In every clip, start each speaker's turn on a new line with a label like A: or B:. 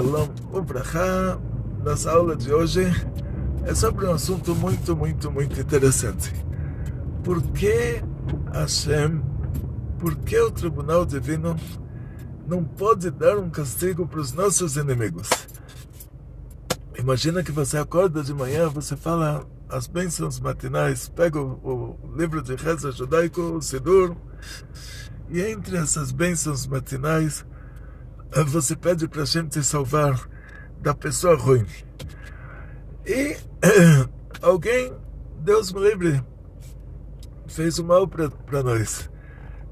A: Shalom Ubrahá. Nossa aula de hoje é sobre um assunto muito interessante. Por que Hashem, por que o Tribunal Divino não pode dar um castigo para os nossos inimigos? Imagina que você acorda de manhã, você fala as bênçãos matinais, pega o livro de reza judaico, o Sidur, e entre essas bênçãos matinais, você pede para Hashem te salvar da pessoa ruim. E alguém, Deus me livre, fez o mal para nós.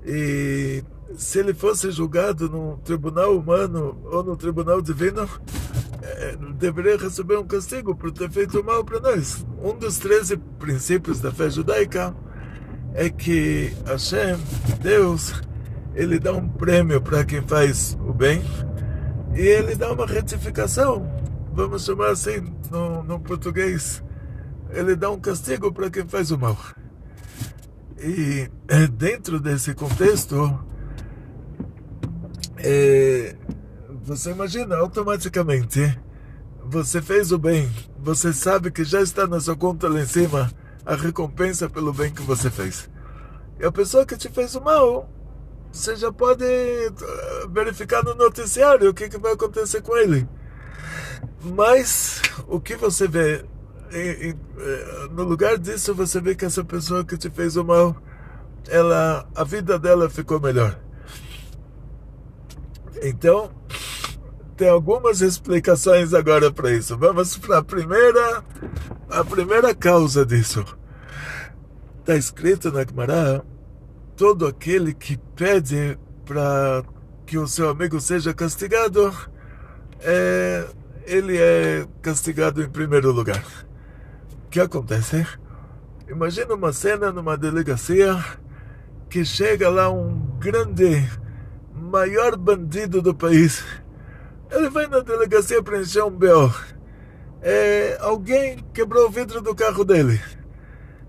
A: E se ele fosse julgado no tribunal humano ou no tribunal divino, deveria receber um castigo por ter feito o mal para nós. Um dos 13 princípios da fé judaica é que Hashem, Deus, ele dá um prêmio para quem faz o bem e ele dá uma retificação, vamos chamar assim no português, ele dá um castigo para quem faz o mal. E dentro desse contexto, você imagina automaticamente, você fez o bem, você sabe que já está na sua conta lá em cima a recompensa pelo bem que você fez. E a pessoa que te fez o mal, você já pode verificar no noticiário o que vai acontecer com ele. Mas o que você vê, no lugar disso, você vê que essa pessoa que te fez o mal, a vida dela ficou melhor. Então, tem algumas explicações agora para isso. Vamos para a primeira causa disso. Está escrito na Gemara: todo aquele que pede para que o seu amigo seja castigado, ele é castigado em primeiro lugar. O que acontece? Imagina uma cena numa delegacia que chega lá um maior bandido do país. Ele vai na delegacia preencher um BO. Alguém quebrou o vidro do carro dele.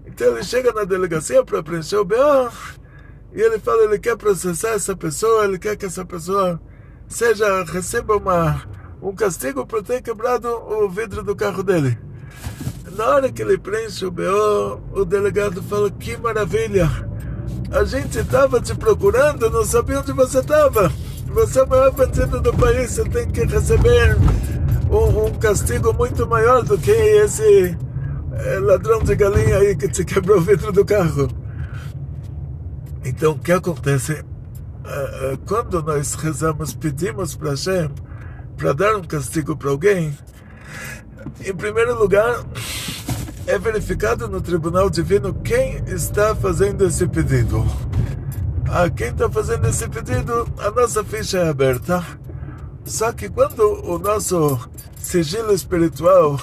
A: Então ele chega na delegacia para preencher o BO. E ele fala, ele quer processar essa pessoa, ele quer que essa pessoa receba um castigo por ter quebrado o vidro do carro dele. Na hora que ele preenche o BO, o delegado fala, que maravilha, a gente estava te procurando, não sabia onde você estava. Você é o maior bandido do país, você tem que receber um castigo muito maior do que esse ladrão de galinha aí que te quebrou o vidro do carro. Então, o que acontece? Quando nós rezamos, pedimos para Hashem para dar um castigo para alguém, em primeiro lugar, é verificado no Tribunal Divino quem está fazendo esse pedido. Quem está fazendo esse pedido, a nossa ficha é aberta. Só que quando o nosso sigilo espiritual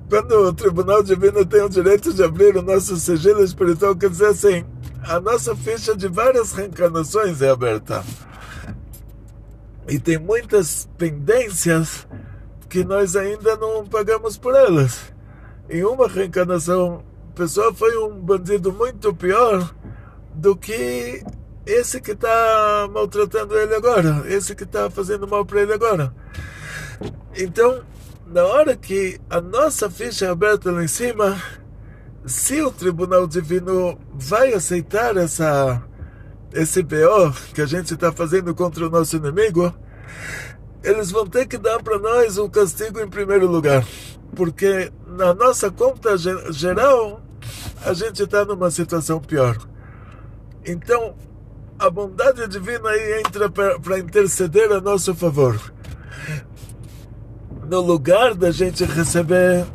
A: quando o Tribunal Divino tem o direito de abrir o nosso sigilo espiritual, quer dizer assim, a nossa ficha de várias reencarnações é aberta. E tem muitas pendências que nós ainda não pagamos por elas. Em uma reencarnação, a pessoa foi um bandido muito pior do que esse que está maltratando ele agora, esse que está fazendo mal para ele agora. Então, na hora que a nossa ficha é aberta lá em cima, se o Tribunal Divino vai aceitar esse BO que a gente está fazendo contra o nosso inimigo, eles vão ter que dar para nós um castigo em primeiro lugar. Porque na nossa conta geral, a gente está numa situação pior. Então, a bondade divina aí entra para interceder a nosso favor. No lugar da gente receber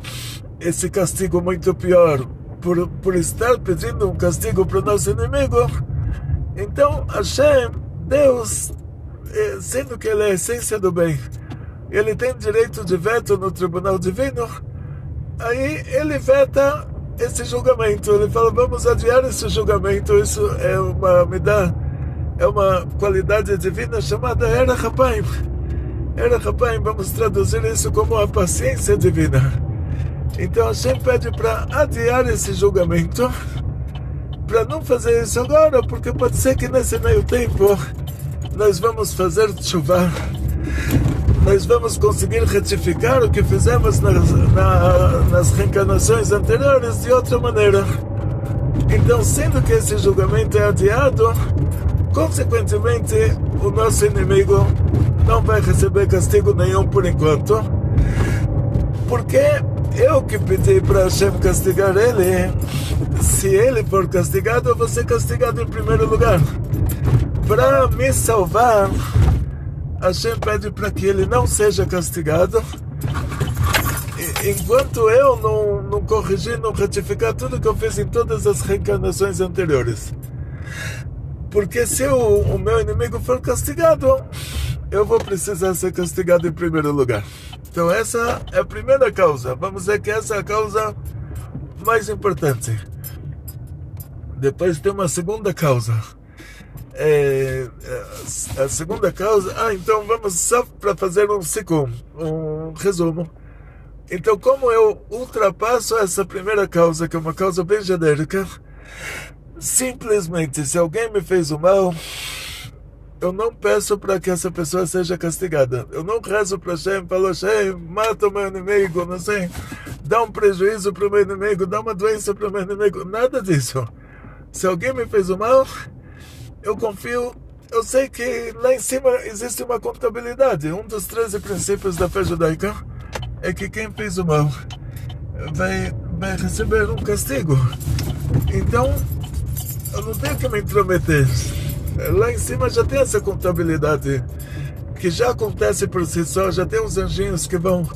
A: esse castigo muito pior por estar pedindo um castigo para o nosso inimigo, então Hashem, Deus, sendo que ele é a essência do bem, ele tem direito de veto no Tribunal Divino, aí ele veta esse julgamento, ele fala, vamos adiar esse julgamento. Isso é uma qualidade divina chamada Era Rapaim. Era Rapaim, vamos traduzir isso como a paciência divina. Então Hashem pede para adiar esse julgamento, para não fazer isso agora, porque pode ser que nesse meio tempo nós vamos fazer tshuva, nós vamos conseguir retificar o que fizemos nas reencarnações anteriores de outra maneira. Então, sendo que esse julgamento é adiado, consequentemente, o nosso inimigo não vai receber castigo nenhum por enquanto, porque eu que pedi para Hashem castigar ele. Se ele for castigado, eu vou ser castigado em primeiro lugar. Para me salvar, Hashem pede para que ele não seja castigado, enquanto eu não corrigir, não retificar tudo que eu fiz em todas as reencarnações anteriores. Porque se o meu inimigo for castigado, eu vou precisar ser castigado em primeiro lugar. Então essa é a primeira causa. Vamos dizer que essa é a causa mais importante. Depois tem uma segunda causa. A segunda causa... então vamos só para fazer um resumo. Então, como eu ultrapasso essa primeira causa, que é uma causa bem genérica, simplesmente, se alguém me fez o mal, eu não peço para que essa pessoa seja castigada. Eu não rezo para Hashem, falo, Hashem, mata o meu inimigo, não sei, dá um prejuízo para o meu inimigo, dá uma doença para o meu inimigo, nada disso. Se alguém me fez o mal, eu confio, eu sei que lá em cima existe uma contabilidade. Um dos 13 princípios da fé judaica é que quem fez o mal vai receber um castigo. Então, eu não tenho que me intrometer. Lá em cima já tem essa contabilidade que já acontece por si só, já tem uns anjinhos que vão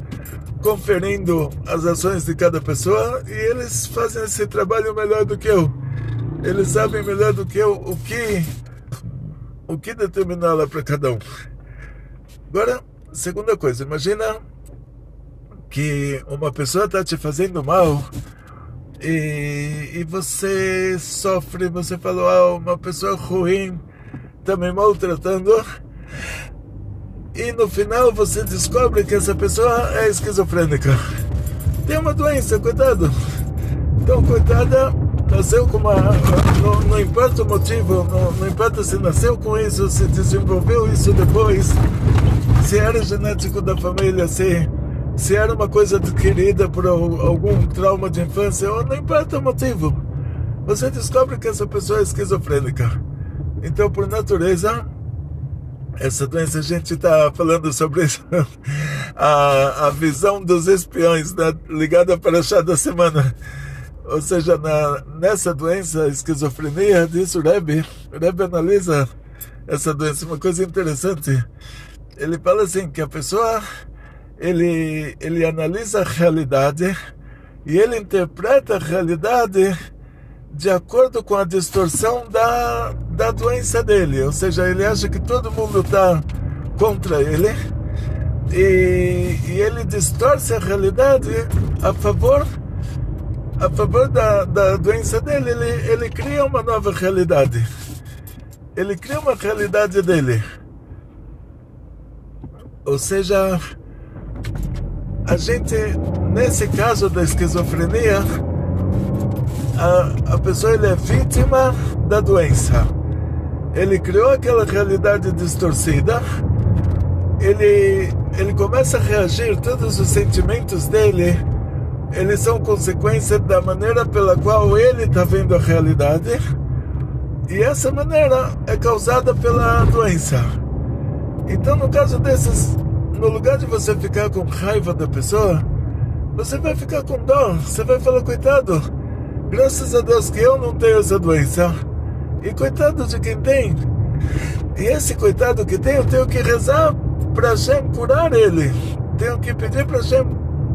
A: conferindo as ações de cada pessoa e eles fazem esse trabalho melhor do que eu. Eles sabem melhor do que eu o que determinar lá para cada um. Agora, segunda coisa, imagina que uma pessoa está te fazendo mal e você sofre, você falou, uma pessoa ruim está me maltratando, e no final você descobre que essa pessoa é esquizofrênica, tem uma doença, coitado. Então, coitada, nasceu com não importa o motivo, não importa se nasceu com isso, se desenvolveu isso depois, se era genético da família, se era uma coisa adquirida por algum trauma de infância, ou não importa o motivo, você descobre que essa pessoa é esquizofrênica. Então, por natureza, essa doença, a gente está falando sobre isso, a visão dos espiões, né, ligada para a chá da semana. Ou seja, nessa doença, a esquizofrenia, diz o Rebbe analisa essa doença, uma coisa interessante. Ele fala assim, que a pessoa, ele analisa a realidade e ele interpreta a realidade de acordo com a distorção da doença dele. Ou seja, ele acha que todo mundo está contra ele e ele distorce a realidade a favor da doença dele. Ele cria uma nova realidade. Ele cria uma realidade dele. Ou seja, a gente, nesse caso da esquizofrenia, a pessoa ele é vítima da doença. Ele criou aquela realidade distorcida, ele começa a reagir, todos os sentimentos dele, eles são consequência da maneira pela qual ele está vendo a realidade, e essa maneira é causada pela doença. Então, no caso desses, no lugar de você ficar com raiva da pessoa, você vai ficar com dó, você vai falar, coitado, graças a Deus que eu não tenho essa doença, e coitado de quem tem. E esse coitado que tem, eu tenho que rezar para Hashem curar ele, tenho que pedir para Hashem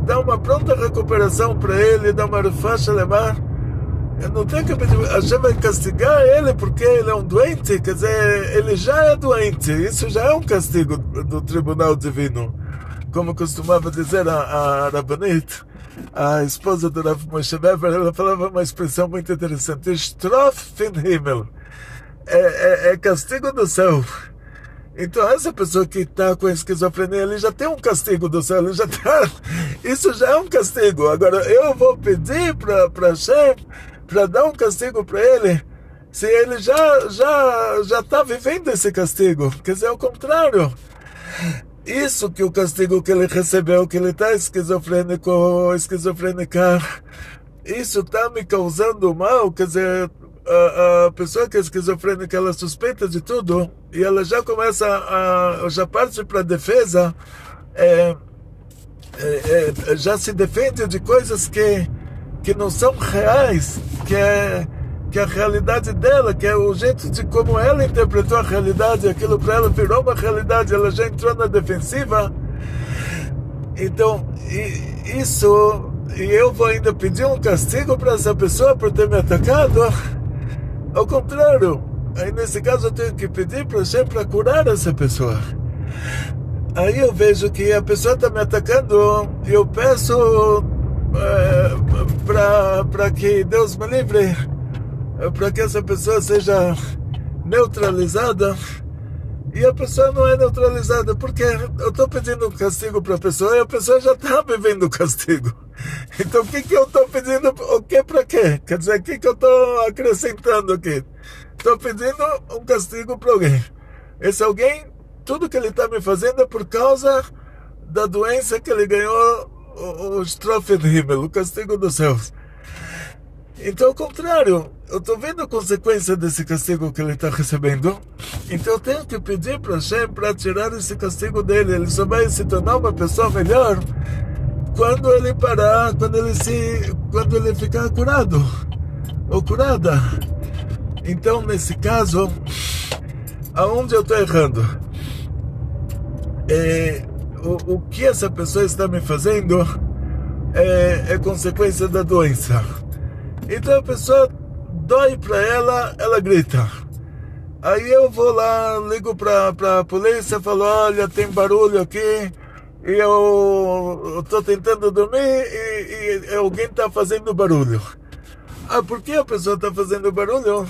A: dar uma pronta recuperação para ele, dar uma refaixa lemar. Eu não tenho que pedir, Hashem vai castigar ele porque ele é um doente, quer dizer, ele já é doente, isso já é um castigo do tribunal divino. Como costumava dizer a Rabbanit, a esposa do Rav Moshe Weber, ela falava uma expressão muito interessante, Strof fin Himmel, é castigo do céu. Então essa pessoa que está com a esquizofrenia, ele já tem um castigo do céu, ele já tá, isso já é um castigo. Agora eu vou pedir para Hashem, para dar um castigo para ele, se ele já está vivendo esse castigo. Quer dizer, ao contrário. Isso que o castigo que ele recebeu, que ele está esquizofrênico ou esquizofrênica, isso está me causando mal. Quer dizer, a pessoa que é esquizofrênica, ela suspeita de tudo e ela já começa já parte para a defesa, já se defende de coisas que não são reais, que a realidade dela, que é o jeito de como ela interpretou a realidade, aquilo para ela virou uma realidade, ela já entrou na defensiva. Então, e eu vou ainda pedir um castigo para essa pessoa por ter me atacado? Ao contrário, aí nesse caso eu tenho que pedir para Hashem para curar essa pessoa. Aí eu vejo que a pessoa está me atacando e eu peço para que Deus me livre, para que essa pessoa seja neutralizada, e a pessoa não é neutralizada, porque eu estou pedindo um castigo para a pessoa e a pessoa já está vivendo o castigo. Então o que eu estou pedindo, o que para quê? Quer dizer, o que eu estou acrescentando aqui? Estou pedindo um castigo para alguém. Esse alguém, tudo que ele está me fazendo é por causa da doença que ele ganhou, o Strafe de Himmel, o castigo dos céus. Então, ao contrário, eu estou vendo a consequência desse castigo que ele está recebendo. Então eu tenho que pedir para Hashem para tirar esse castigo dele. Ele só vai se tornar uma pessoa melhor quando ele parar, quando ele ficar curado ou curada. Então, nesse caso, aonde eu estou errando? O que essa pessoa está me fazendo é consequência da doença. Então a pessoa dói para ela, ela grita. Aí eu vou lá, ligo para a polícia, falo, olha, tem barulho aqui, e eu estou tentando dormir e alguém está fazendo barulho. Ah, por que a pessoa está fazendo barulho?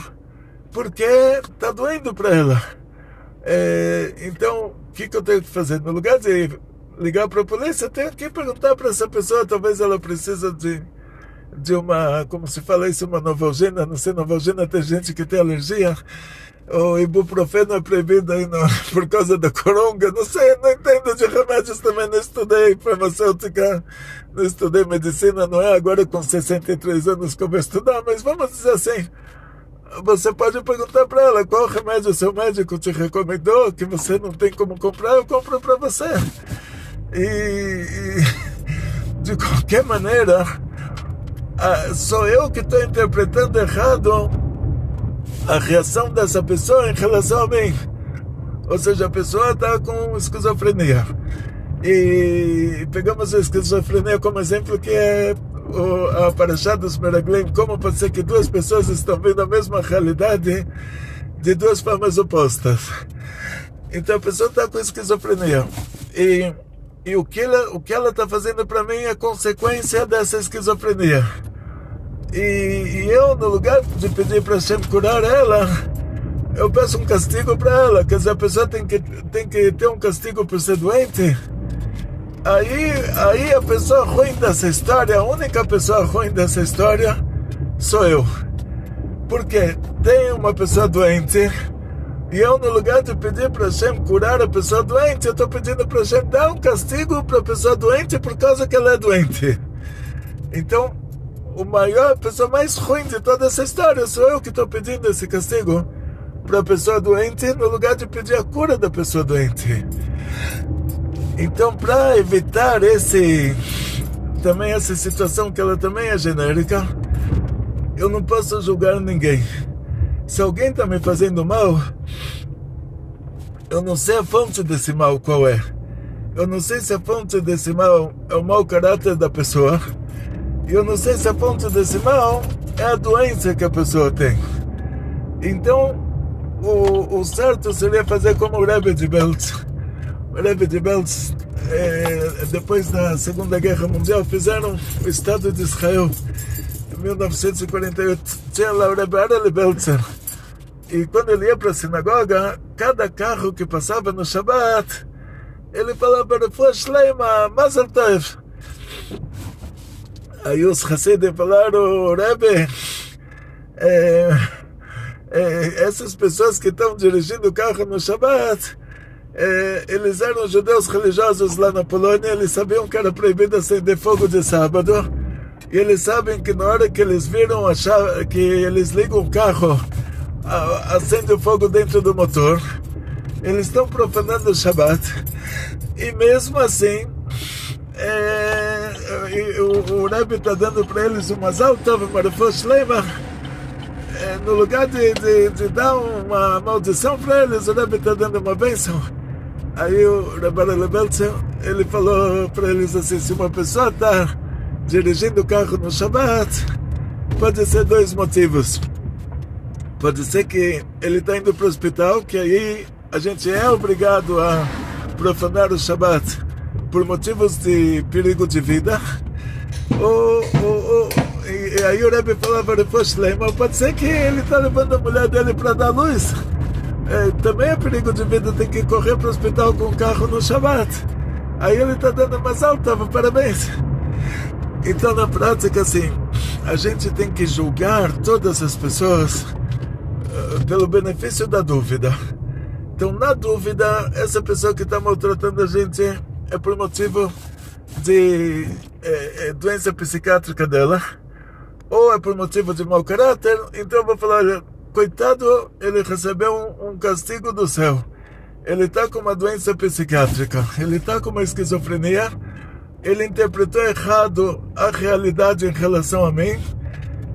A: Porque está doendo para ela. Então, o que eu tenho que fazer? No lugar de ligar para a polícia, eu tenho que perguntar para essa pessoa, talvez ela precisa de uma, como se fala isso, uma Novalgina. Não sei, Novalgina tem gente que tem alergia. O ibuprofeno é proibido aí por causa da coronga. Não sei, não entendo de remédios também, não estudei farmacêutica, não estudei medicina, não é agora com 63 anos que eu vou estudar, mas vamos dizer assim, você pode perguntar para ela qual remédio o seu médico te recomendou, que você não tem como comprar, eu compro para você. E de qualquer maneira, sou eu que estou interpretando errado a reação dessa pessoa em relação a mim. Ou seja, a pessoa está com esquizofrenia. E pegamos a esquizofrenia como exemplo, que é a Parashá dos Meraglim. Como pode ser que duas pessoas estão vendo a mesma realidade de duas formas opostas? Então a pessoa está com esquizofrenia. E o que ela está fazendo para mim é consequência dessa esquizofrenia. E eu, no lugar de pedir para Hashem curar ela, eu peço um castigo para ela. Quer dizer, a pessoa tem que ter um castigo por ser doente. Aí a pessoa ruim dessa história, a única pessoa ruim dessa história sou eu. Porque tem uma pessoa doente, e eu, no lugar de pedir para Hashem curar a pessoa doente, eu estou pedindo para Hashem dar um castigo para a pessoa doente por causa que ela é doente. Então, a pessoa mais ruim de toda essa história sou eu que estou pedindo esse castigo para a pessoa doente, no lugar de pedir a cura da pessoa doente. Então, para evitar também essa situação, que ela também é genérica, eu não posso julgar ninguém. Se alguém está me fazendo mal, eu não sei a fonte desse mal qual é. Eu não sei se a fonte desse mal é o mau caráter da pessoa. E eu não sei se a fonte desse mal é a doença que a pessoa tem. Então, o certo seria fazer como o Rebbe de Belz. O Rebbe de Belz, depois da Segunda Guerra Mundial, fizeram o Estado de Israel. Em 1948, tinha lá o Rebbe Areli Belzer. E quando ele ia para a sinagoga, cada carro que passava no Shabbat, ele falava, Refuah Shleima, Mazel Tov. Aí os Hasidim falaram, Rebbe, essas pessoas que estão dirigindo o carro no Shabbat, eles eram judeus religiosos lá na Polônia, eles sabiam que era proibido acender fogo de sábado, e eles sabem que na hora que eles viram que eles ligam o carro, acende o fogo dentro do motor, eles estão profanando o Shabbat, e mesmo assim, o Rebbe está dando para eles uma Mazal Tov, uma Refuah Shleima, no lugar de dar uma maldição para eles, o Rebbe está dando uma bênção. Aí o Rebbe Lebeltzer, ele falou para eles assim, se uma pessoa está dirigindo o carro no Shabbat, pode ser dois motivos. Pode ser que ele está indo para o hospital, que aí a gente é obrigado a profanar o Shabbat por motivos de perigo de vida, e aí o Rebbe falava depois, mas pode ser que ele está levando a mulher dele para dar luz, também é perigo de vida, tem que correr para o hospital com o carro no Shabbat, aí ele está dando mais alto, parabéns. Então na prática assim, a gente tem que julgar todas as pessoas pelo benefício da dúvida. Então na dúvida, essa pessoa que está maltratando a gente é por motivo de doença psiquiátrica dela, ou é por motivo de mau caráter, então eu vou falar, olha, coitado, ele recebeu um castigo do céu, ele está com uma doença psiquiátrica, ele está com uma esquizofrenia, ele interpretou errado a realidade em relação a mim,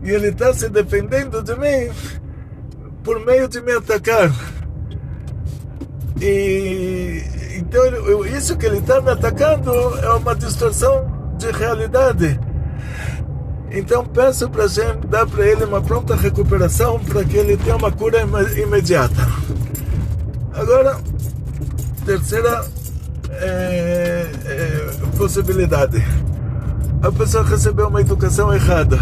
A: e ele está se defendendo de mim por meio de me atacar. E então isso que ele está me atacando é uma distorção de realidade. Então peço para Hashem dar para ele uma pronta recuperação, para que ele tenha uma cura imediata. Agora, terceira possibilidade. A pessoa recebeu uma educação errada.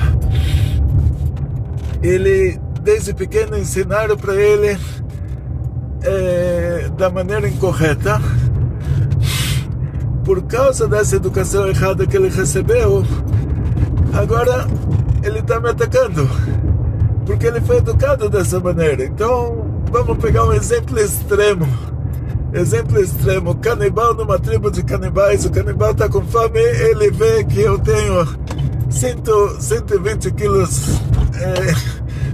A: Ele, desde pequeno, ensinaram para ele da maneira incorreta. Por causa dessa educação errada que ele recebeu, agora ele está me atacando, porque ele foi educado dessa maneira. Então vamos pegar um exemplo extremo. Canibal numa tribo de canibais, o canibal está com fome, ele vê que eu tenho 120 quilos,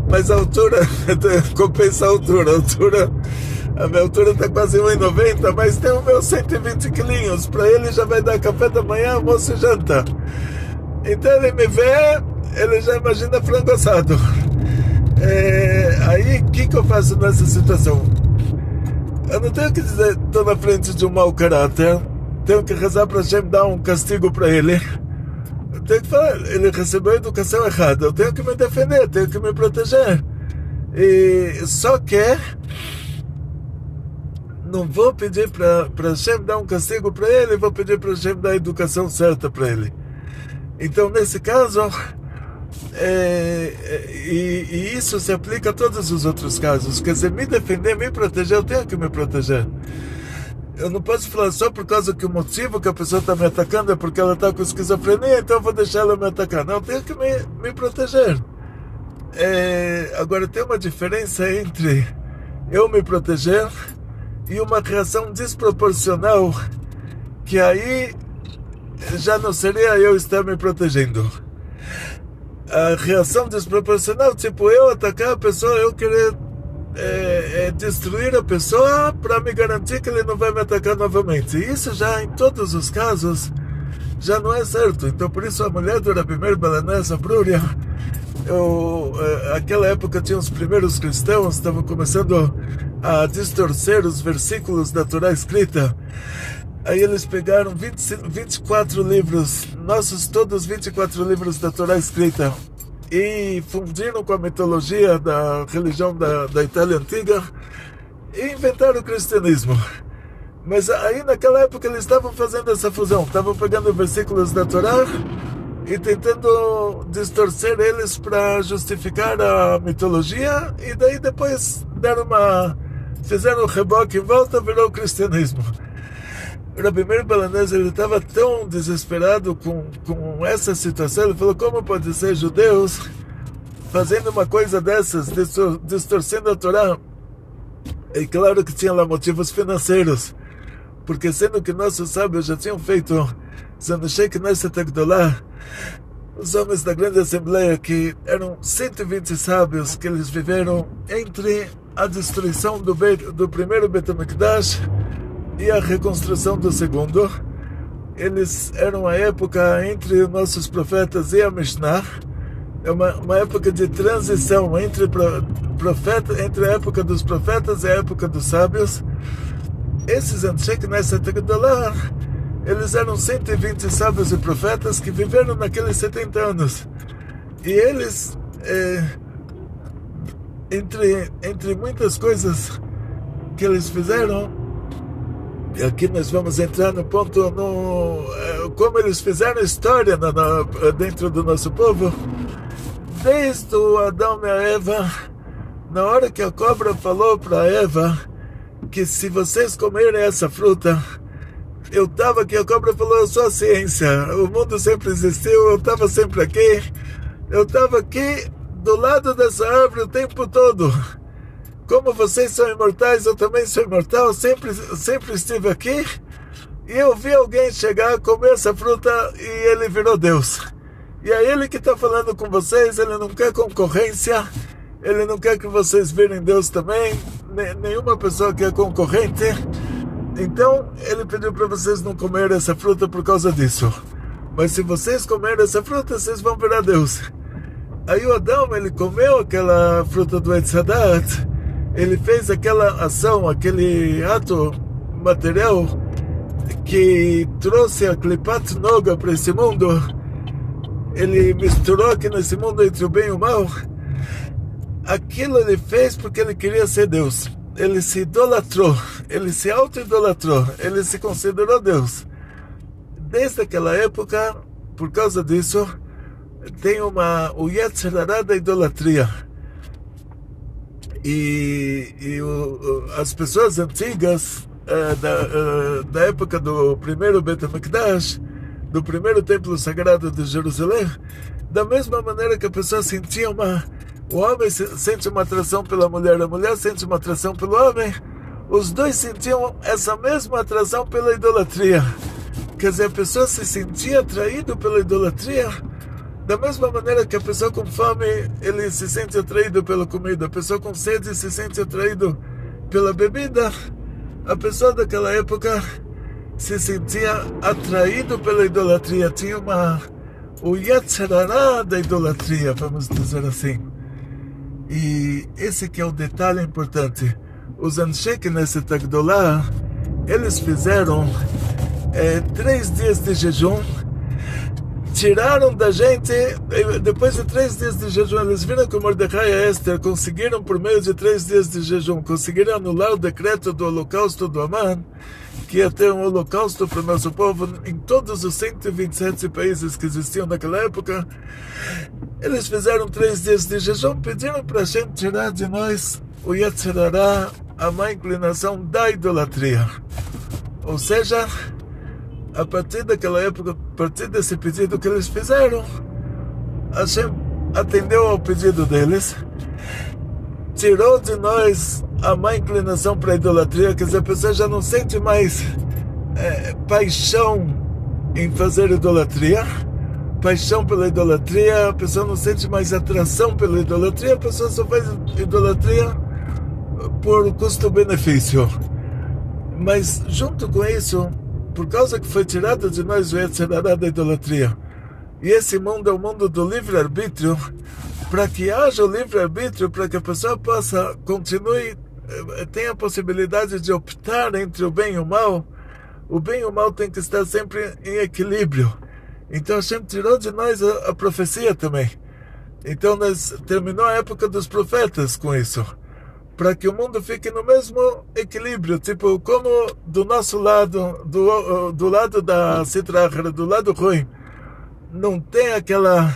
A: mas a altura compensa a altura. A minha altura está quase 1,90, mas tem o meu 120 quilinhos. Para ele já vai dar café da manhã, almoço e janta. Então ele me vê, ele já imagina frango assado. Aí o que eu faço nessa situação? Eu não tenho que dizer, estou na frente de um mau caráter, tenho que rezar para Hashem dar um castigo para ele. Eu tenho que falar, ele recebeu a educação errada, eu tenho que me defender, tenho que me proteger. E só que não vou pedir para Hashem dar um castigo para ele, vou pedir para Hashem dar a educação certa para ele. Então, nesse caso, e isso se aplica a todos os outros casos. Quer dizer, me defender, me proteger, eu tenho que me proteger. Eu não posso falar só por causa que o motivo que a pessoa está me atacando é porque ela está com esquizofrenia, então eu vou deixar ela me atacar. Não, eu tenho que me proteger. Agora, tem uma diferença entre eu me proteger e uma reação desproporcional, que aí já não seria eu estar me protegendo. A reação desproporcional, tipo eu atacar a pessoa, eu querer destruir a pessoa para me garantir que ele não vai me atacar novamente. E isso já, em todos os casos, já não é certo. Então, por isso, a mulher do Rabi Meir Balanés, a Brúria, aquela época tinha os primeiros cristãos, estavam começando a distorcer os versículos da Torá escrita. Aí eles pegaram 24 livros, todos 24 livros da Torá escrita, e fundiram com a mitologia da religião da Itália Antiga e inventaram o cristianismo. Mas aí naquela época eles estavam fazendo essa fusão, estavam pegando versículos da Torá e tentando distorcer eles para justificar a mitologia, e daí depois fizeram o reboque em volta, virou o cristianismo. Rabi Meir Balanés, ele estava tão desesperado com essa situação, ele falou, como pode ser judeus fazendo uma coisa dessas, distorcendo a Torá. E claro que tinha lá motivos financeiros, porque sendo que nossos sábios já tinham feito Zanashei Knesset Agdolá, os homens da grande assembleia, que eram 120 sábios, que eles viveram entre a destruição do primeiro Bet HaMikdash e a reconstrução do segundo. Eles eram a época entre nossos profetas e a Mishnah, é uma época de transição entre a época dos profetas e a época dos sábios. Esses Anshe Knesset Agdolá, eles eram 120 sábios e profetas que viveram naqueles 70 anos. E eles, entre muitas coisas que eles fizeram, e aqui nós vamos entrar no ponto, como eles fizeram história dentro do nosso povo, desde o Adão e a Eva, na hora que a cobra falou para Eva que se vocês comerem essa fruta, eu estava aqui, a cobra falou, eu sou a ciência, o mundo sempre existiu, eu estava sempre aqui, eu estava aqui do lado dessa árvore o tempo todo. Como vocês são imortais, eu também sou imortal, sempre estive aqui, e eu vi alguém chegar, comer essa fruta, e ele virou Deus. E é ele que está falando com vocês, ele não quer concorrência, ele não quer que vocês virem Deus também, nenhuma pessoa que é concorrente. Então, ele pediu para vocês não comerem essa fruta por causa disso. Mas se vocês comerem essa fruta, vocês vão virar Deus. Aí o Adão, ele comeu aquela fruta do Etz Hadat, ele fez aquela ação, aquele ato material que trouxe a Klipat Noga para esse mundo. Ele misturou aqui nesse mundo entre o bem e o mal. Aquilo ele fez porque ele queria ser Deus. Ele se idolatrou, ele se auto-idolatrou, ele se considerou Deus. Desde aquela época, por causa disso, tem o Yetzer Hara da idolatria. As pessoas antigas, da época do primeiro Bet HaMikdash, do primeiro templo sagrado de Jerusalém, da mesma maneira que a pessoa sentia o homem sente uma atração pela mulher, a mulher sente uma atração pelo homem, os dois sentiam essa mesma atração pela idolatria. Quer dizer, a pessoa se sentia atraído pela idolatria, da mesma maneira que a pessoa com fome, ele se sente atraído pela comida, a pessoa com sede se sente atraído pela bebida. A pessoa daquela época se sentia atraído pela idolatria, tinha o Yetzer Hara da idolatria, vamos dizer assim. E esse que é o detalhe importante. Os Anshe Knesset Agdolá, eles fizeram 3 dias de jejum, tiraram da gente, depois de 3 dias de jejum, eles viram que o Mordecai e a Esther conseguiram, por meio de 3 dias de jejum, conseguiram anular o decreto do holocausto do Amã, que ia ter um holocausto para o nosso povo em todos os 127 países que existiam naquela época. Eles fizeram 3 dias de jejum, pediram para a gente tirar de nós o Yetzer Hara, a má inclinação da idolatria. Ou seja, a partir daquela época, a partir desse pedido que eles fizeram, Hashem atendeu ao pedido deles, tirou de nós a má inclinação para a idolatria, quer dizer, a pessoa já não sente mais paixão em fazer idolatria, paixão pela idolatria, a pessoa não sente mais atração pela idolatria, a pessoa só faz idolatria por custo-benefício. Mas junto com isso, por causa que foi tirado de nós o Yetzer Hara da idolatria, e esse mundo é o mundo do livre-arbítrio, para que haja o livre-arbítrio, para que a pessoa continue, tenha a possibilidade de optar entre o bem e o mal tem que estar sempre em equilíbrio. Então Hashem tirou de nós a profecia também. Então terminou a época dos profetas com isso, para que o mundo fique no mesmo equilíbrio, tipo, como do nosso lado, do lado da Sitra Achra, do lado ruim, não tem aquela,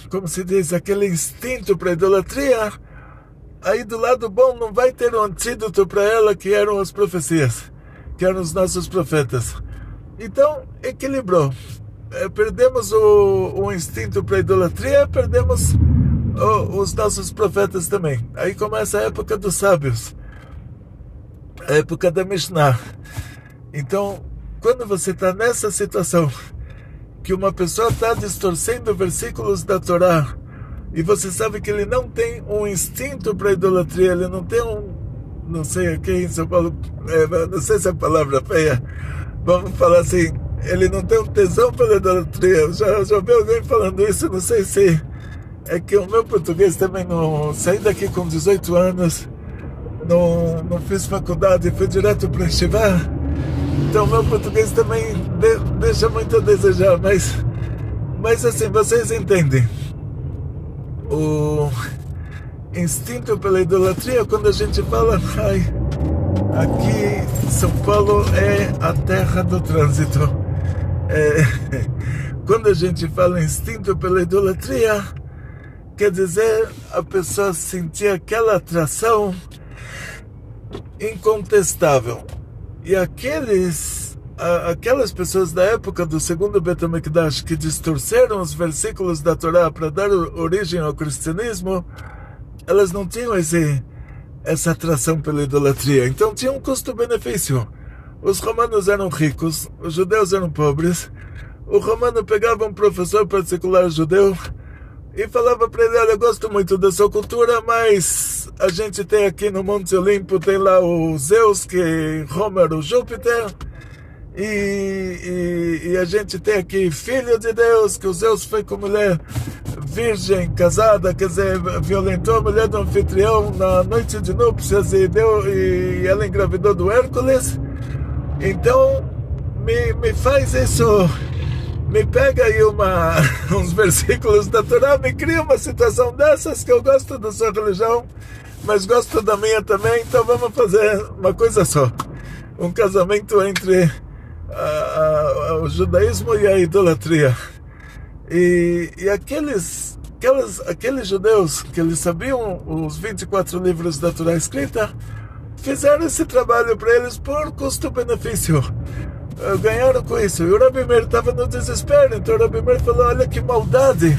A: como se diz, aquele instinto para idolatria, aí do lado bom não vai ter um antídoto para ela, que eram as profecias, que eram os nossos profetas. Então, equilibrou. perdemos o instinto para a idolatria, perdemos os nossos profetas também. Aí começa a época dos sábios, a época da Mishnah. Então, quando você está nessa situação, que uma pessoa está distorcendo versículos da Torá, e você sabe que ele não tem um instinto para a idolatria, ele não tem não sei aqui em São Paulo, não sei se é a palavra feia, vamos falar assim, ele não tem um tesão pela idolatria. Já ouvi alguém falando isso, não sei se é que o meu português também não... Saí daqui com 18 anos, não fiz faculdade, fui direto para Shivá, então meu português também deixa muito a desejar, mas assim, vocês entendem. O instinto pela idolatria, quando a gente fala, aqui São Paulo é a terra do trânsito. Quando a gente fala instinto pela idolatria, quer dizer a pessoa sentir aquela atração incontestável. E aquelas pessoas da época do segundo Beit HaMikdash que distorceram os versículos da Torá para dar origem ao cristianismo, elas não tinham essa atração pela idolatria. Então tinha um custo-benefício. Os romanos eram ricos, os judeus eram pobres. O romano pegava um professor particular judeu e falava para ele: olha, eu gosto muito da sua cultura, mas a gente tem aqui no Monte Olimpo, tem lá o Zeus, que Roma era o Júpiter, e a gente tem aqui filho de Deus, que o Zeus foi com mulher virgem, casada, quer dizer, violentou a mulher do anfitrião na noite de núpcias e ela engravidou do Hércules. Então, me faz isso, me pega aí uns versículos da Torá, me cria uma situação dessas, que eu gosto da sua religião, mas gosto da minha também, então vamos fazer uma coisa só, um casamento entre o judaísmo e a idolatria. E aqueles judeus que eles sabiam os 24 livros da Torá escrita, fizeram esse trabalho para eles por custo-benefício. Ganharam com isso. E o Rabi Meir estava no desespero. Então o Rabi Meir falou: olha que maldade.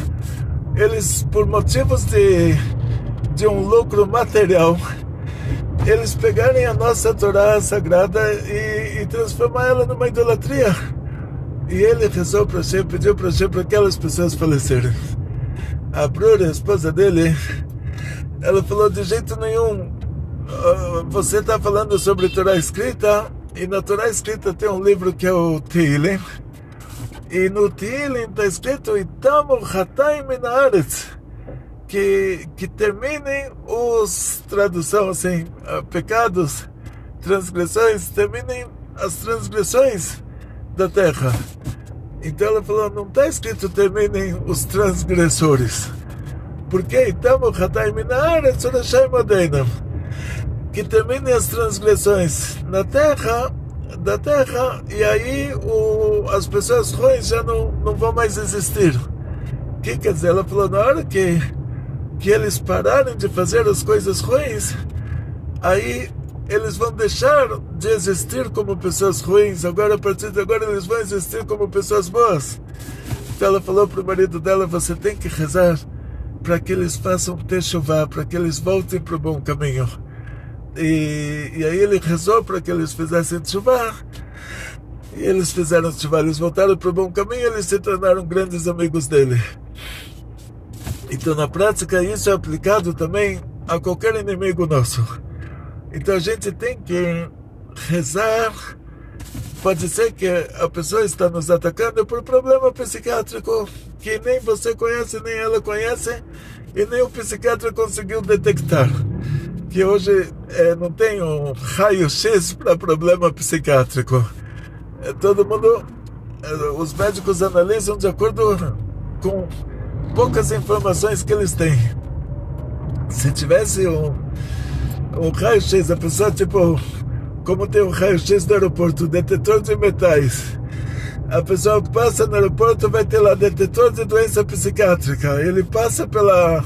A: Eles, por motivos de um lucro material, eles pegarem a nossa Torá sagrada e transformar ela numa idolatria. E ele rezou para Hashem, pediu para Hashem para aquelas pessoas falecerem. A Brura, a esposa dele, ela falou: de jeito nenhum, você está falando sobre Torá escrita, e na Torá escrita tem um livro que é o Tehillim, e no Tehillim está escrito: Itamu Hatayim min haaretz, que terminem tradução assim, pecados, transgressões, terminem as transgressões da terra. Então ela falou: não está escrito terminem os transgressores, porque Itamu Hatayim min haaretz urashai modeinam, que terminem as transgressões da terra, e aí as pessoas ruins já não vão mais existir. O que quer dizer? Ela falou: na hora que eles pararem de fazer as coisas ruins, aí eles vão deixar de existir como pessoas ruins. Agora, a partir de agora, eles vão existir como pessoas boas. Então ela falou para o marido dela: você tem que rezar para que eles façam techuvá, para que eles voltem para o bom caminho. E aí ele rezou para que eles fizessem techuvá, e eles fizeram techuvá, eles voltaram para o bom caminho, eles se tornaram grandes amigos dele. Então, na prática, isso é aplicado também a qualquer inimigo nosso. Então a gente tem que rezar. Pode ser que a pessoa está nos atacando por problema psiquiátrico que nem você conhece, nem ela conhece, e nem o psiquiatra conseguiu detectar. Que hoje não tem um raio-x para problema psiquiátrico. Todo mundo, os médicos analisam de acordo com poucas informações que eles têm. Se tivesse um raio-x, a pessoa, tipo, como tem um raio-x no aeroporto, detetor de metais, a pessoa passa no aeroporto, vai ter lá detetor de doença psiquiátrica, ele passa pela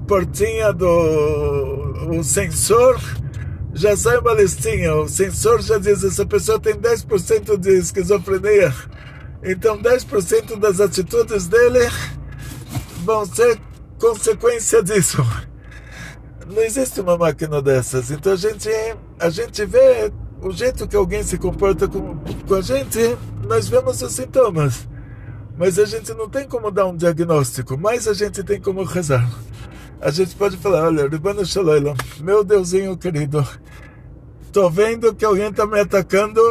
A: portinha o sensor, já sai uma listinha, o sensor já diz: essa pessoa tem 10% de esquizofrenia, Então 10% das atitudes dele vão ser consequência disso. Não existe uma máquina dessas. Então a gente vê o jeito que alguém se comporta com a gente, nós vemos os sintomas. Mas a gente não tem como dar um diagnóstico, mas a gente tem como rezar. A gente pode falar, olha, Ribbono Shel Olam, meu Deusinho querido, tô vendo que alguém está me atacando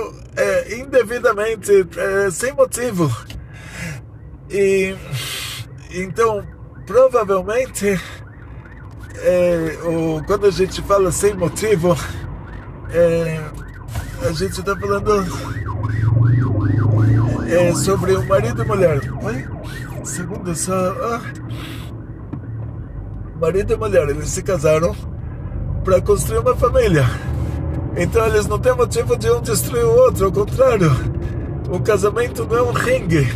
A: indevidamente, sem motivo. E então, provavelmente, quando a gente fala sem motivo, a gente está falando sobre o marido e mulher. Oi? Segundo só. Marido e mulher, eles se casaram para construir uma família. Então eles não têm motivo de um destruir o outro, ao contrário. O casamento não é um ringue.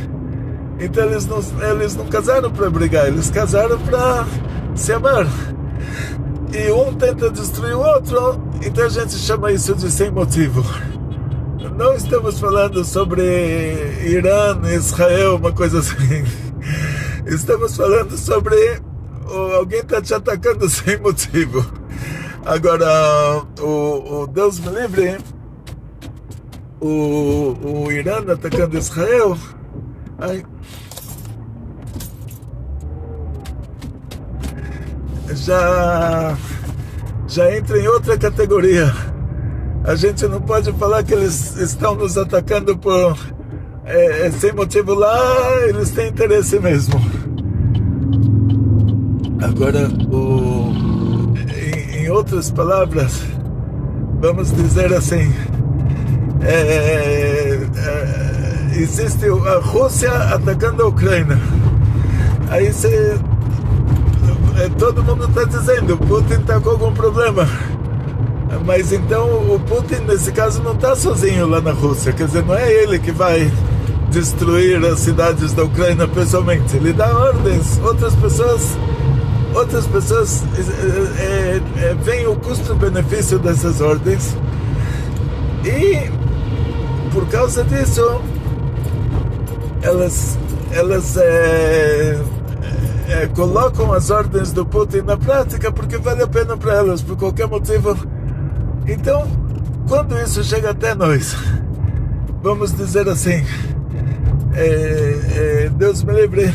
A: Então eles não casaram para brigar, eles casaram para se amar. E um tenta destruir o outro, então a gente chama isso de sem motivo. Não estamos falando sobre Irã, Israel, uma coisa assim. Estamos falando sobre alguém está te atacando sem motivo. Agora, o Deus me livre, o Irã atacando Israel, já entra em outra categoria. A gente não pode falar que eles estão nos atacando por sem motivo lá, eles têm interesse mesmo. Agora, em outras palavras, vamos dizer assim, existe a Rússia atacando a Ucrânia. Aí todo mundo está dizendo, o Putin está com algum problema. Mas então o Putin, nesse caso, não está sozinho lá na Rússia. Quer dizer, não é ele que vai destruir as cidades da Ucrânia pessoalmente. Ele dá ordens. Outras pessoas veem o custo-benefício dessas ordens. E, por causa disso, elas colocam as ordens do Putin na prática porque vale a pena para elas, por qualquer motivo. Então, quando isso chega até nós, vamos dizer assim, Deus me livre,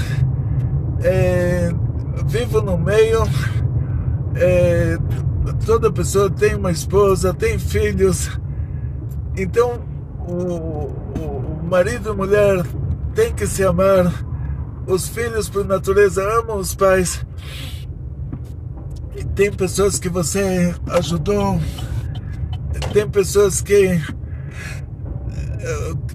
A: vivo no meio, toda pessoa tem uma esposa, tem filhos, então o marido e a mulher tem que se amar, os filhos por natureza amam os pais, e tem pessoas que você ajudou, tem pessoas que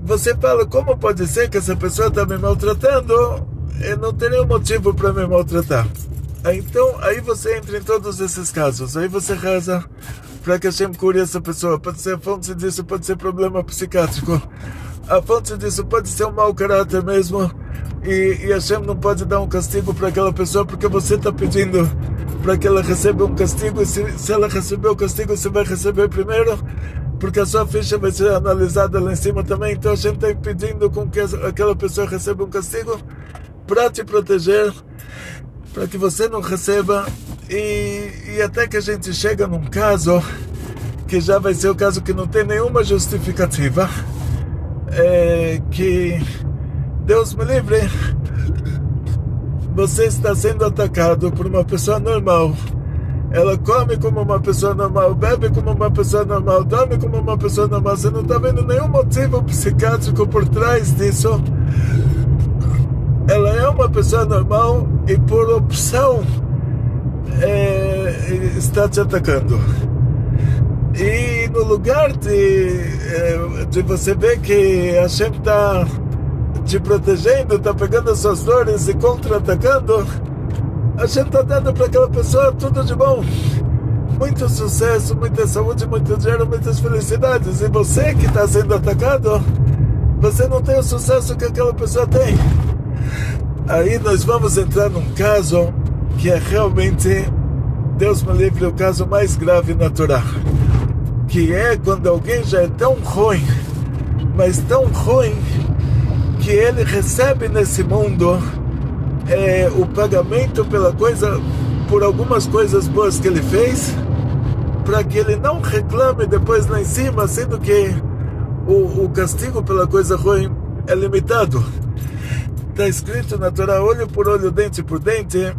A: você fala, como pode ser que essa pessoa está me maltratando? Eu não tenho nenhum motivo para me maltratar. Então, aí você entra em todos esses casos. Aí você reza para que Hashem cure essa pessoa. Pode ser a fonte disso, pode ser problema psiquiátrico. A fonte disso pode ser um mau caráter mesmo. E Hashem não pode dar um castigo para aquela pessoa porque você está pedindo para que ela receba um castigo. E se ela receber o castigo, você vai receber primeiro, porque a sua ficha vai ser analisada lá em cima também. Então a gente está impedindo com que aquela pessoa receba um castigo para te proteger, para que você não receba. E até que a gente chega num caso que já vai ser o caso que não tem nenhuma justificativa, que Deus me livre, você está sendo atacado por uma pessoa normal. Ela come como uma pessoa normal, bebe como uma pessoa normal, dorme como uma pessoa normal. Você não está vendo nenhum motivo psiquiátrico por trás disso. Ela é uma pessoa normal e por opção está te atacando. E no lugar de você ver que Hashem está te protegendo, está pegando as suas dores e contra-atacando, a gente está dando para aquela pessoa tudo de bom, muito sucesso, muita saúde, muito dinheiro, muitas felicidades. E você que está sendo atacado, você não tem o sucesso que aquela pessoa tem. Aí nós vamos entrar num caso que é realmente, Deus me livre, o caso mais grave na Torá, que é quando alguém já é tão ruim, mas tão ruim, que ele recebe nesse mundo o pagamento por algumas coisas boas que ele fez, para que ele não reclame depois lá em cima, sendo que o castigo pela coisa ruim é limitado. Está escrito na Torá, olho por olho, dente por dente,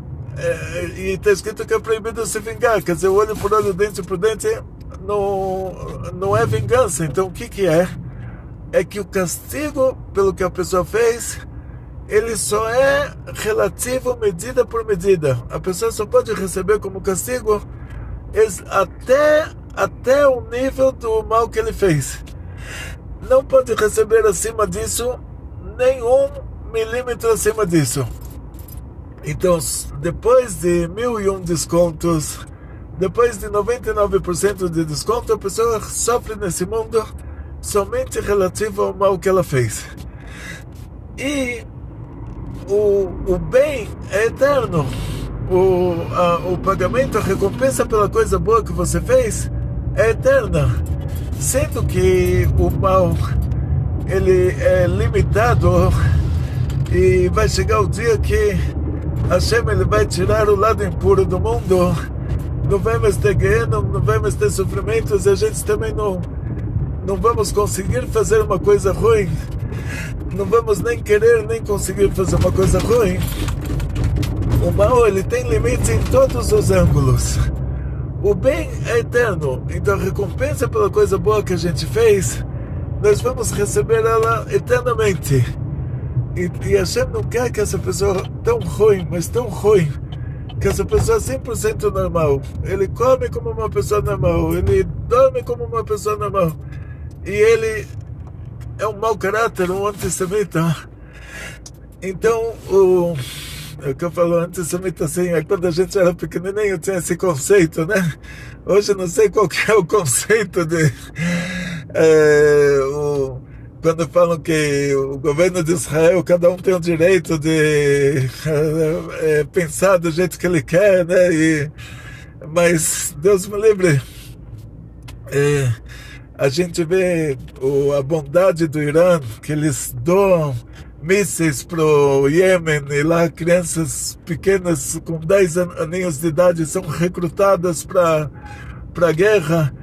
A: e está escrito que é proibido se vingar. Quer dizer, olho por olho, dente por dente não é vingança. Então o que é? É que o castigo pelo que a pessoa fez, ele só é relativo medida por medida. A pessoa só pode receber como castigo até o nível do mal que ele fez. Não pode receber acima disso, nem 1 milímetro acima disso. Então, depois de 1001 descontos, depois de 99% de desconto, a pessoa sofre nesse mundo somente relativo ao mal que ela fez. E o bem é eterno. O pagamento, a recompensa pela coisa boa que você fez é eterna. Sendo que o mal, ele é limitado, e vai chegar o dia que Hashem, ele vai tirar o lado impuro do mundo. Não vai mais ter guerra, não vai mais ter sofrimentos, e a gente também não vamos conseguir fazer uma coisa ruim. Não vamos nem querer, nem conseguir fazer uma coisa ruim. O mal, ele tem limite em todos os ângulos. O bem é eterno. Então a recompensa pela coisa boa que a gente fez, nós vamos receber ela eternamente. E Hashem não quer que essa pessoa tão ruim, mas tão ruim, que essa pessoa é 100% normal. Ele come como uma pessoa normal, ele dorme como uma pessoa normal, e ele é um mau caráter, um antissemita. Então, o que eu falo antissemita, assim, quando a gente era pequenininho tinha esse conceito, né? Hoje eu não sei qual que é o conceito de... quando falam que o governo de Israel, cada um tem o direito de pensar do jeito que ele quer, né? Mas Deus me livre, a gente vê a bondade do Irã, que eles doam mísseis para o Iêmen, e lá crianças pequenas com 10 aninhos de idade são recrutadas para a guerra,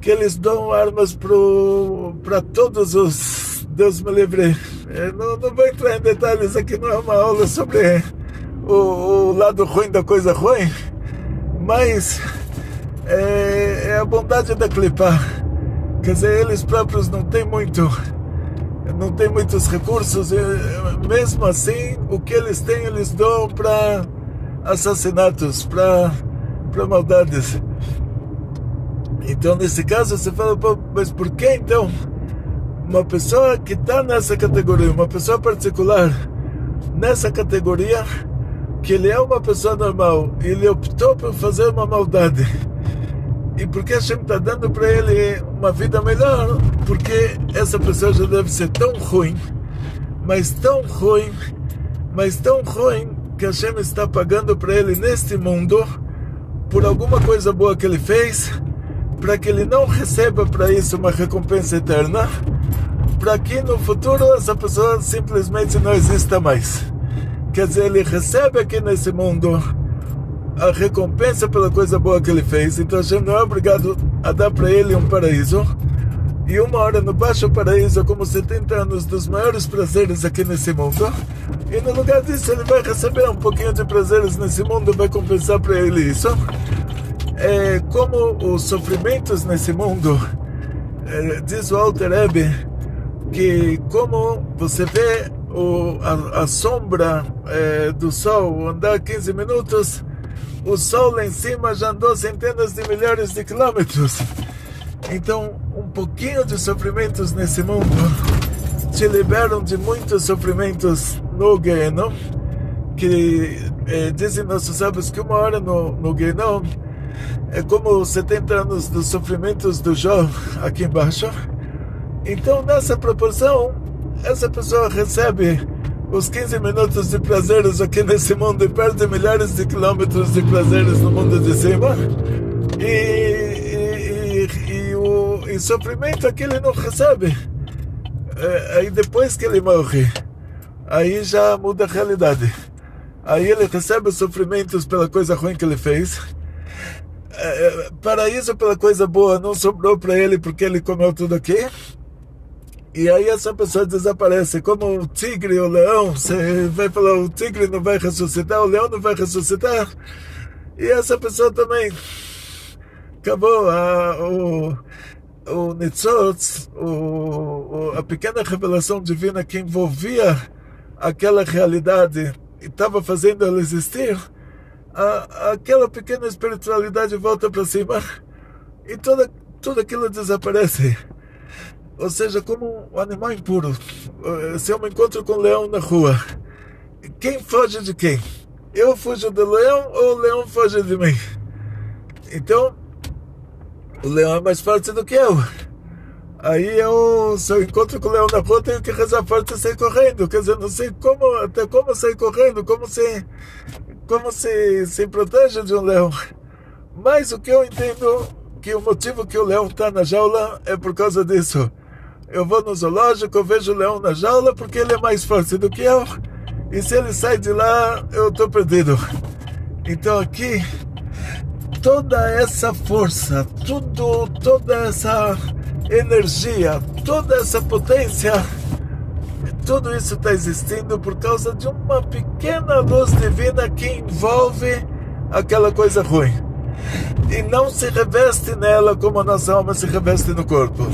A: que eles dão armas para todos os... Deus me livre. Não vou entrar em detalhes aqui, não é uma aula sobre o lado ruim da coisa ruim, mas é a bondade da clipa. Quer dizer, eles próprios não têm muitos recursos, e mesmo assim, o que eles têm, eles dão para assassinatos, para maldades. Então, nesse caso, você fala, mas por que então uma pessoa que está nessa categoria, uma pessoa particular, nessa categoria, que ele é uma pessoa normal, ele optou por fazer uma maldade, e por que Hashem está dando para ele uma vida melhor? Porque essa pessoa já deve ser tão ruim, mas tão ruim, que Hashem está pagando para ele neste mundo, por alguma coisa boa que ele fez, para que ele não receba para isso uma recompensa eterna, para que no futuro essa pessoa simplesmente não exista mais. Quer dizer, ele recebe aqui nesse mundo a recompensa pela coisa boa que ele fez, então Hashem não é obrigado a dar para ele um paraíso, e uma hora no baixo paraíso é como 70 anos dos maiores prazeres aqui nesse mundo, e no lugar disso ele vai receber um pouquinho de prazeres nesse mundo, vai compensar para ele isso. Como os sofrimentos nesse mundo, diz o Alter Rebbe, que como você vê a sombra do sol andar 15 minutos, o sol lá em cima já andou centenas de milhares de quilômetros. Então, um pouquinho de sofrimentos nesse mundo te liberam de muitos sofrimentos no Gehenom, que dizem nossos sábios que uma hora no Gehenom é como 70 anos dos sofrimentos do Jó aqui embaixo. Então, nessa proporção, essa pessoa recebe os 15 minutos de prazeres aqui nesse mundo e perde milhares de quilômetros de prazeres no mundo de cima. E sofrimento aqui ele não recebe. Aí depois que ele morre, aí já muda a realidade. Aí ele recebe os sofrimentos pela coisa ruim que ele fez. Paraíso pela coisa boa não sobrou para ele porque ele comeu tudo aqui. E aí essa pessoa desaparece, como o tigre ou o leão. Você vai falar, o tigre não vai ressuscitar, o leão não vai ressuscitar. E essa pessoa também acabou. O Nitzotz, a pequena revelação divina que envolvia aquela realidade e estava fazendo ela existir, aquela pequena espiritualidade volta para cima e tudo aquilo desaparece. Ou seja, como um animal impuro. Se eu me encontro com um leão na rua, quem foge de quem? Eu fujo do leão ou o leão foge de mim? Então, o leão é mais forte do que eu. Aí se eu encontro com o leão na rua, tenho que rezar forte e sair correndo. Quer dizer, não sei até como sair correndo, como se protege de um leão. Mas o que eu entendo, que o motivo que o leão está na jaula é por causa disso. Eu vou no zoológico, eu vejo o leão na jaula porque ele é mais forte do que eu. E se ele sai de lá, eu estou perdido. Então aqui, toda essa força, toda essa energia, toda essa potência, tudo isso está existindo por causa de uma pequena luz divina que envolve aquela coisa ruim. E não se reveste nela como a nossa alma se reveste no corpo.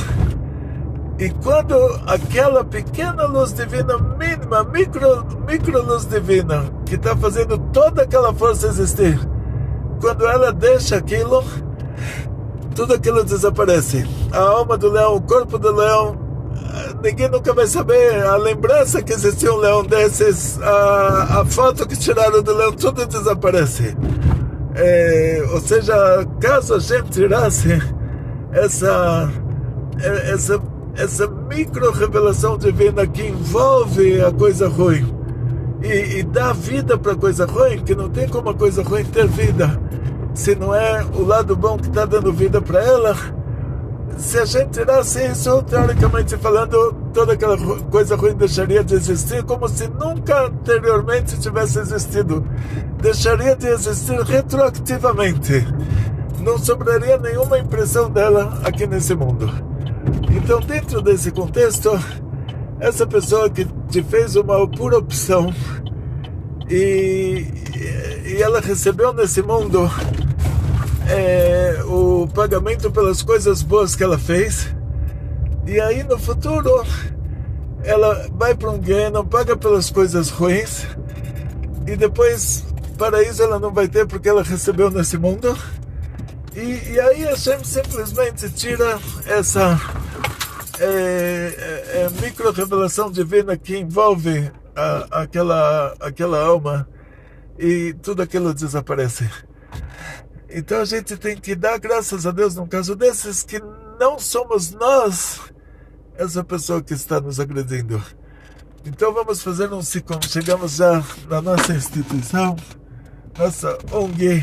A: E quando aquela pequena luz divina, mínima, micro luz divina, que está fazendo toda aquela força existir, quando ela deixa aquilo, tudo aquilo desaparece. A alma do leão, o corpo do leão, ninguém nunca vai saber. A lembrança que existia um leão desses, a foto que tiraram do leão, tudo desaparece. Ou seja, caso a gente tirasse essa micro revelação divina que envolve a coisa ruim e dá vida para a coisa ruim, que não tem como a coisa ruim ter vida se não é o lado bom que está dando vida para ela. Se a gente tirasse isso, teoricamente falando, toda aquela coisa ruim deixaria de existir, como se nunca anteriormente tivesse existido. Deixaria de existir retroativamente. Não sobraria nenhuma impressão dela aqui nesse mundo. Então, dentro desse contexto, essa pessoa que te fez uma pura opção e ela recebeu nesse mundo o pagamento pelas coisas boas que ela fez, e aí no futuro ela vai para um gueno, paga pelas coisas ruins, e depois paraíso ela não vai ter porque ela recebeu nesse mundo. E aí a Hashem simplesmente tira essa micro revelação divina que envolve aquela alma, e tudo aquilo desaparece. Então a gente tem que dar graças a Deus num caso desses, que não somos nós essa pessoa que está nos agredindo. Então vamos fazer um Sikon. Chegamos já na nossa instituição, nossa ONG.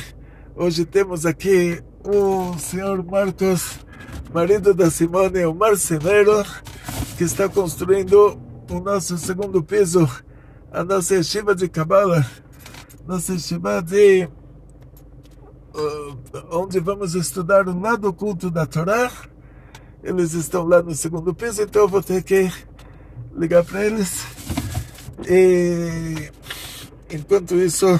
A: Hoje temos aqui o senhor Marcos, marido da Simone, o marceneiro, que está construindo o nosso segundo piso, a nossa yeshiva de Kabbalah, nossa yeshiva onde vamos estudar o lado oculto da Torá. Eles estão lá no segundo piso, então eu vou ter que ligar para eles. E enquanto isso,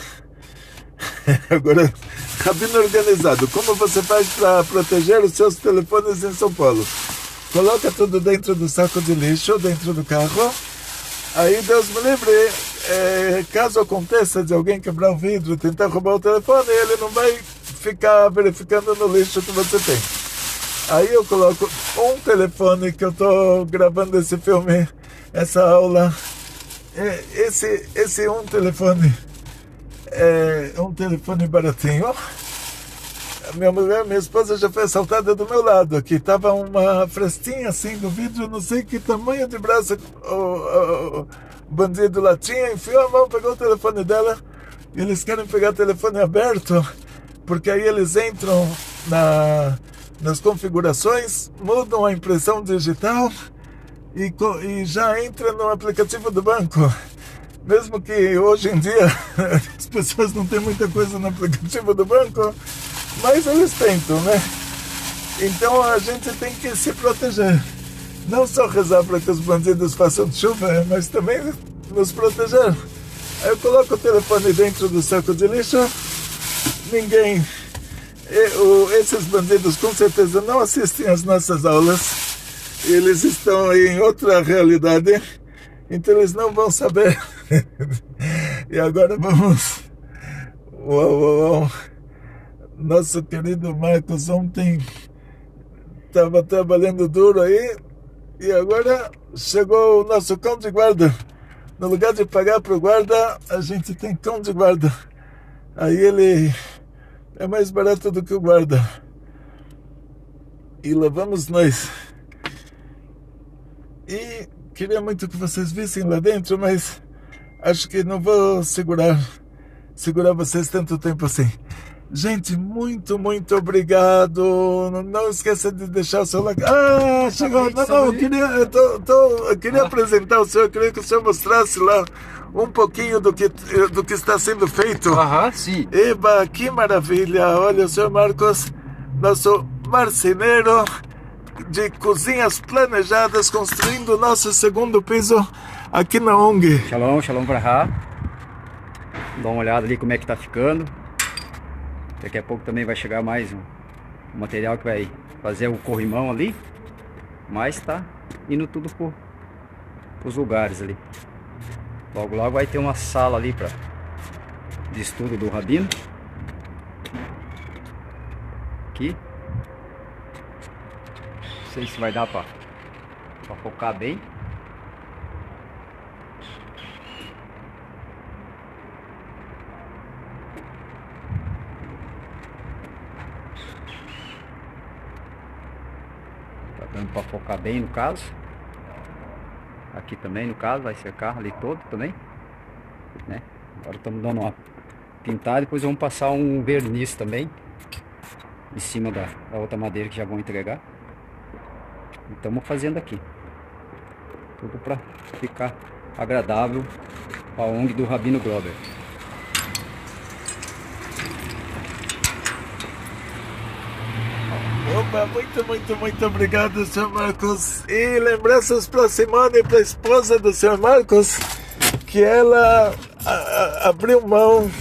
A: agora, Rabino organizado, como você faz para proteger os seus telefones em São Paulo? Coloca tudo dentro do saco de lixo, dentro do carro. Aí, Deus me livre, caso aconteça de alguém quebrar o vidro, tentar roubar o telefone, ele não vai ficar verificando no lixo que você tem. Aí eu coloco um telefone, que eu estou gravando esse filme, essa aula. Esse um telefone é um telefone baratinho. Minha esposa já foi assaltada do meu lado aqui. Tava uma frestinha assim do vidro, não sei que tamanho de braço o bandido lá tinha, enfiou a mão, pegou o telefone dela. E eles querem pegar o telefone aberto, porque aí eles entram nas configurações, mudam a impressão digital e já entra no aplicativo do banco. Mesmo que hoje em dia as pessoas não têm muita coisa no aplicativo do banco, mas eles tentam, né? Então a gente tem que se proteger. Não só rezar para que os bandidos façam chuva, mas também nos proteger. Aí eu coloco o telefone dentro do saco de lixo, esses bandidos com certeza não assistem às nossas aulas, eles estão aí em outra realidade, então eles não vão saber. E agora vamos... Uau. Nosso querido Marcos ontem estava trabalhando duro aí, e agora chegou o nosso cão de guarda. No lugar de pagar para o guarda, a gente tem cão de guarda. Aí ele é mais barato do que o guarda. E lá vamos nós. E queria muito que vocês vissem lá dentro, mas acho que não vou segurar vocês tanto tempo assim. Gente, muito obrigado. Não esqueça de deixar o seu like. Ah, chegou. Não, eu queria apresentar o senhor. Eu queria que o senhor mostrasse lá um pouquinho do que está sendo feito.
B: Sim.
A: Eba, que maravilha. Olha, o senhor Marcos, nosso marceneiro de cozinhas planejadas, construindo o nosso segundo piso aqui na ONG.
B: Shalom Brahá. Dá uma olhada ali como é que tá ficando. Daqui a pouco também vai chegar mais um material que vai fazer o corrimão ali. Mas tá indo tudo pros lugares ali. Logo vai ter uma sala ali de estudo do Rabino. Aqui. Não sei se vai dar pra focar bem. Tá dando pra focar bem no caso. Aqui também no caso, vai secar ali todo também, né? Agora estamos dando uma pintada, depois vamos passar um verniz também em cima da outra madeira que já vão entregar. E estamos fazendo aqui tudo para ficar agradável a ONG do Rabino Glover.
A: Opa, muito obrigado, senhor Marcos. E lembranças para Simone, para a esposa do senhor Marcos, que ela abriu mão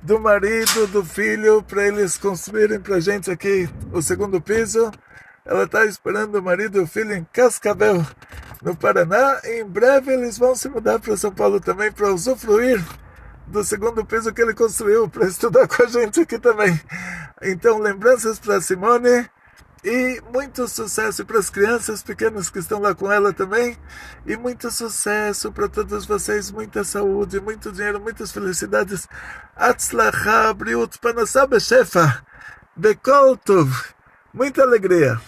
A: do marido, do filho, para eles construírem para a gente aqui o segundo piso. Ela está esperando o marido e o filho em Cascavel, no Paraná. E em breve eles vão se mudar para São Paulo também, para usufruir do segundo piso que ele construiu, para estudar com a gente aqui também. Então, lembranças para Simone. E muito sucesso para as crianças pequenas que estão lá com ela também. E muito sucesso para todos vocês. Muita saúde, muito dinheiro, muitas felicidades. Atzlacha, briut, panasá, bechefa, bekol tov. Muita alegria.